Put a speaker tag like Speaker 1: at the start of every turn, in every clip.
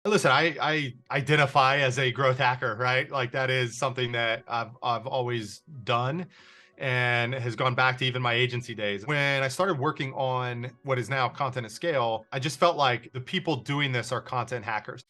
Speaker 1: Listen, I identify as a growth hacker, right? Like that is something that I've always done and has gone back to even my agency days. When I started working on what is now content at scale, I just felt like the people doing this are content hackers.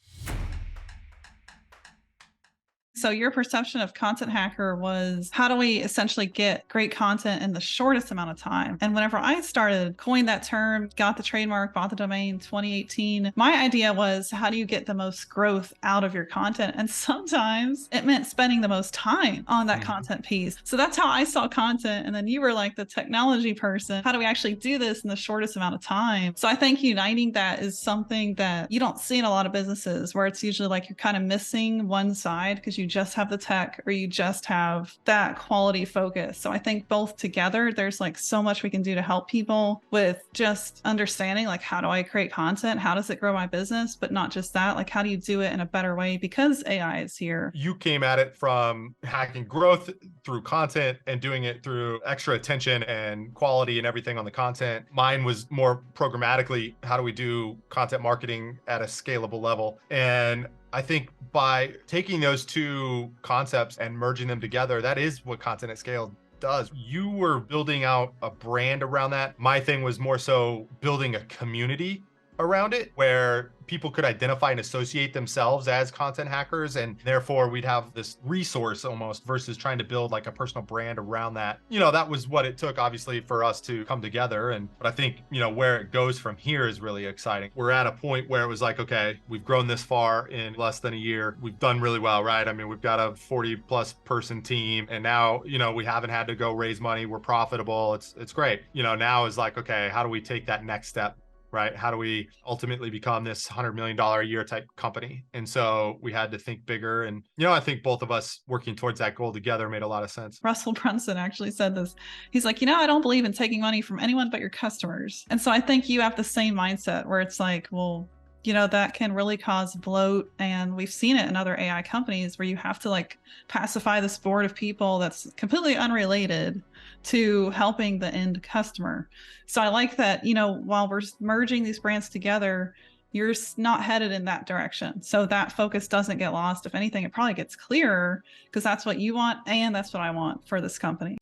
Speaker 2: So your perception of content hacker was how do we essentially get great content in the shortest amount of time? And whenever I started coined that term, got the trademark, bought the domain 2018, my idea was how do you get the most growth out of your content? And sometimes it meant spending the most time on that
Speaker 1: Mhm.
Speaker 2: content piece. So that's how I saw content. And then you were like the technology person. How do we actually do this in the shortest amount of time? So I think uniting that is something that you don't see in a lot of businesses where it's usually like you're kind of missing one side because you just have the tech or you just have that quality focus. So I think both together, there's like so much we can do to help people with just understanding like, how do I create content? How does it grow my business? But not just that, like, how do you do it in a better way because AI is here?
Speaker 1: You came at it from hacking growth through content and doing it through extra attention and quality and everything on the content. Mine was more programmatically, how do we do content marketing at a scalable level? And I think by taking those two concepts and merging them together, that is what content at scale does. You were building out a brand around that. My thing was more so building a community around it where people could identify and associate themselves as content hackers, and therefore we'd have this resource almost versus trying to build like a personal brand around that. That was what it took obviously for us to come together. And but I think where it goes from here is really exciting. We're at a point where it was like, okay, we've grown this far in less than a year, we've done really well, right? I mean, we've got a 40 plus person team, and now we haven't had to go raise money, we're profitable, it's great. Now is like, okay, how do we take that next step, right? How do we ultimately become this $100 million a year type company? And so we had to think bigger. And, I think both of us working towards that goal together made a lot of sense.
Speaker 2: Russell Brunson actually said this. He's like, I don't believe in taking money from anyone but your customers. And so I think you have the same mindset where it's like, well, that can really cause bloat. And we've seen it in other AI companies where you have to like pacify this board of people that's completely unrelated to helping the end customer. So I like that, while we're merging these brands together, you're not headed in that direction. So that focus doesn't get lost. If anything, it probably gets clearer because that's what you want and that's what I want for this company.